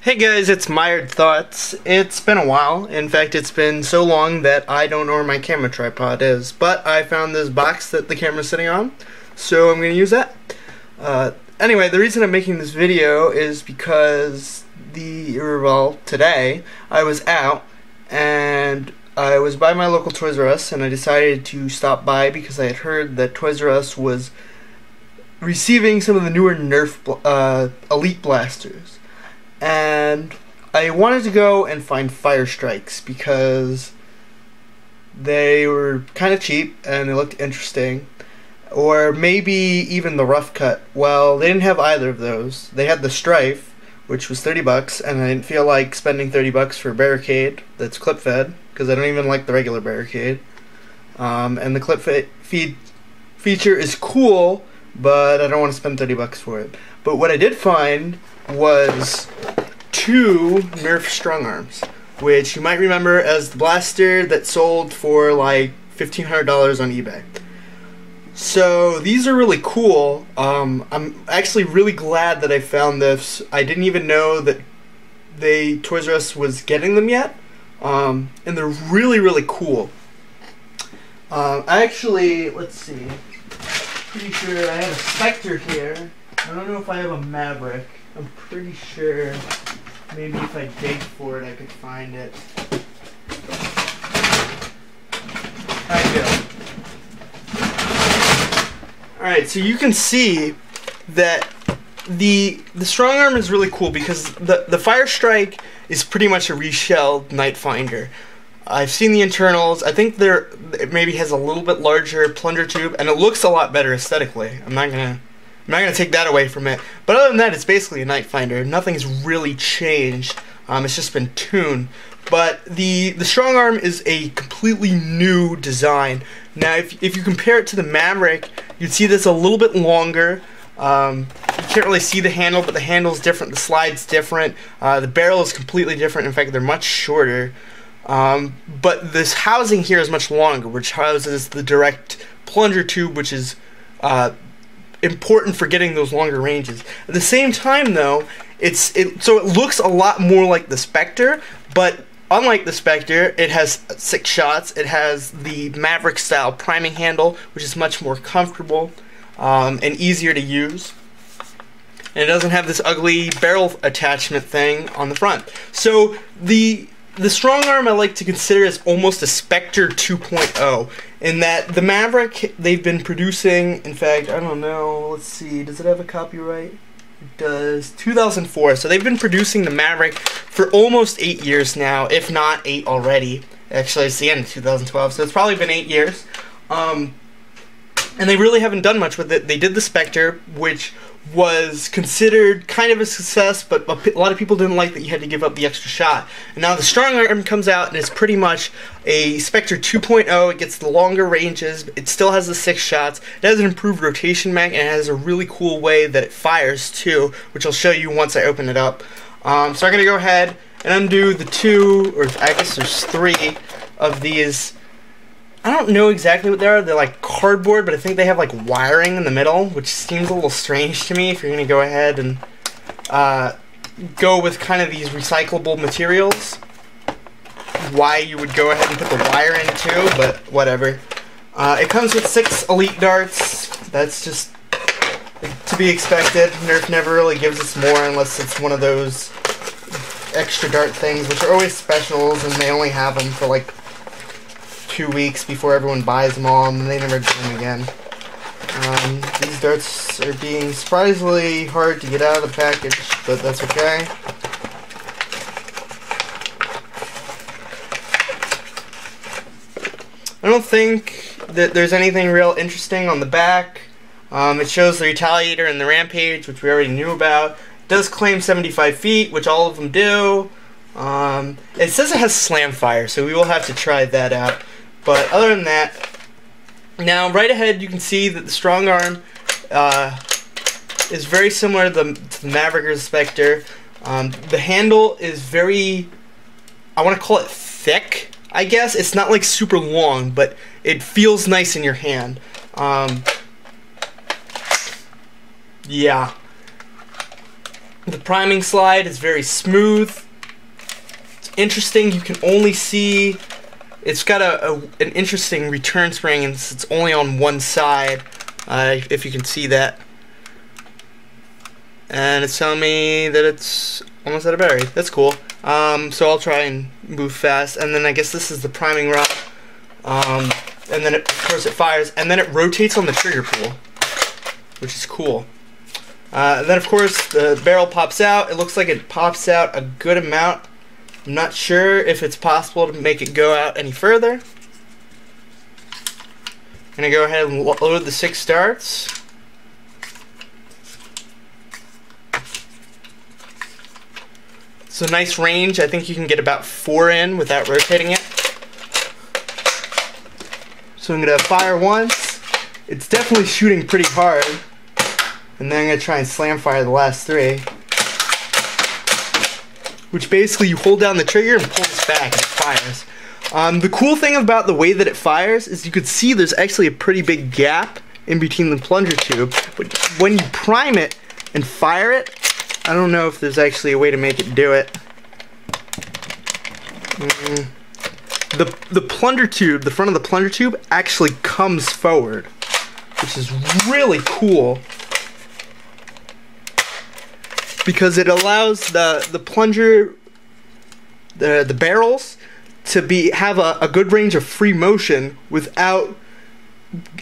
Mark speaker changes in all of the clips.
Speaker 1: Hey guys, it's Mired Thoughts. It's been a while. In fact, it's been so long that I don't know where my camera tripod is. But I found this box that the camera's sitting on, so I'm going to use that. Anyway, the reason I'm making this video is because today I was out and I was by my local Toys R Us and I decided to stop by because I had heard that Toys R Us was receiving some of the newer Nerf Elite blasters. And I wanted to go and find Fire Strikes because they were kind of cheap and they looked interesting. Or maybe even the Rough Cut. Well, they didn't have either of those. They had the Strife, which was $30, and I didn't feel like spending $30 for a barricade that's clip fed because I don't even like the regular barricade. And the clip feed feature is cool, but I don't want to spend $30 for it. But what I did find was two Nerf Strongarms, which you might remember as the blaster that sold for like $1,500 on eBay. So these are really cool. I'm actually really glad that I found this. I didn't even know that Toys R Us was getting them yet, and they're really cool. Let's see. Pretty sure I have a Spectre here. I don't know if I have a Maverick. I'm pretty sure maybe if I dig for it I could find it. I do. Alright, so you can see that the Strongarm is really cool because the Fire Strike is pretty much a reshelled Night Finder. I've seen the internals. I think it maybe has a little bit larger plunger tube and it looks a lot better aesthetically. I'm not gonna take that away from it. But other than that, it's basically a Night Finder. Nothing's really changed. It's just been tuned. But the Strongarm is a completely new design. Now, if you compare it to the Maverick, you'd see this a little bit longer. You can't really see the handle, but the handle's different. The slide's different. The barrel is completely different. In fact, they're much shorter. But this housing here is much longer, which houses the direct plunger tube, which is important for getting those longer ranges. At the same time, though, so it looks a lot more like the Spectre, but unlike the Spectre, it has 6 shots. It has the Maverick style priming handle, which is much more comfortable and easier to use. And it doesn't have this ugly barrel attachment thing on the front. So the Strongarm I like to consider as almost a Spectre 2.0, in that the Maverick they've been producing, in fact, I don't know, let's see, does it have a copyright? It does, 2004, so they've been producing the Maverick for almost 8 years now, if not 8 already. Actually, it's the end of 2012, so it's probably been 8 years. And they really haven't done much with it. They did the Spectre, which was considered kind of a success, but a lot of people didn't like that you had to give up the extra shot. And now the Strongarm comes out and it's pretty much a Spectre 2.0. It gets the longer ranges, it still has the 6 shots, it has an improved rotation mag, and it has a really cool way that it fires too, which I'll show you once I open it up. So I'm going to go ahead and undo the 2, or I guess there's 3 of these. I don't know exactly what they are. They're like cardboard, but I think they have like wiring in the middle, which seems a little strange to me if you're going to go ahead and go with kind of these recyclable materials. Why you would go ahead and put the wire in too, but whatever. It comes with 6 Elite darts. That's just to be expected. Nerf never really gives us more unless it's one of those extra dart things, which are always specials, and they only have them for like 2 weeks before everyone buys them all, and they never do them again. These darts are being surprisingly hard to get out of the package, but that's okay. I don't think that there's anything real interesting on the back. It shows the Retaliator and the Rampage, which we already knew about. It does claim 75 feet, which all of them do. It says it has slam fire, so we will have to try that out. But other than that, now right ahead you can see that the Strongarm is very similar to the Maverick or the Spectre. The handle is very, I want to call it thick, I guess. It's not like super long, but it feels nice in your hand. Yeah. The priming slide is very smooth. It's interesting. You can only see it's got an interesting return spring, and it's only on one side, if you can see that. And it's telling me that it's almost out of battery. That's cool. So I'll try and move fast. And then I guess this is the priming rod. And then of course it fires, and then it rotates on the trigger pull, which is cool. And then of course the barrel pops out. It looks like it pops out a good amount. I'm not sure if it's possible to make it go out any further. I'm gonna go ahead and load the 6 darts. It's a nice range. I think you can get about 4 in without rotating it. So I'm gonna fire once. It's definitely shooting pretty hard. And then I'm gonna try and slam fire the last 3. Which basically you hold down the trigger and pull this back and it fires. The cool thing about the way that it fires is you could see there's actually a pretty big gap in between the plunger tube. But when you prime it and fire it, I don't know if there's actually a way to make it do it. The plunger tube, the front of the plunger tube actually comes forward, which is really cool because it allows the plunger, the barrels to have a good range of free motion without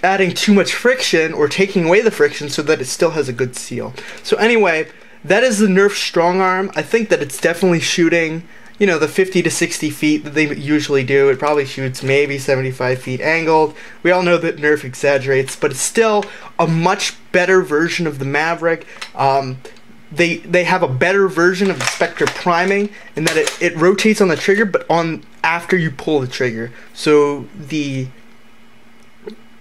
Speaker 1: adding too much friction or taking away the friction, so that it still has a good seal. So anyway, that is the Nerf Strongarm. I think that it's definitely shooting, you know, the 50 to 60 feet that they usually do. It probably shoots maybe 75 feet angled. We all know that Nerf exaggerates, but it's still a much better version of the Maverick. They have a better version of the Spectre priming in that it rotates on the trigger, but after you pull the trigger. So the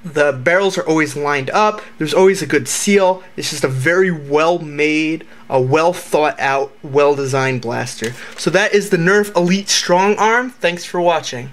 Speaker 1: barrels are always lined up. There's always a good seal. It's just a very well made, a well thought out, well designed blaster. So that is the Nerf Elite Strongarm. Thanks for watching.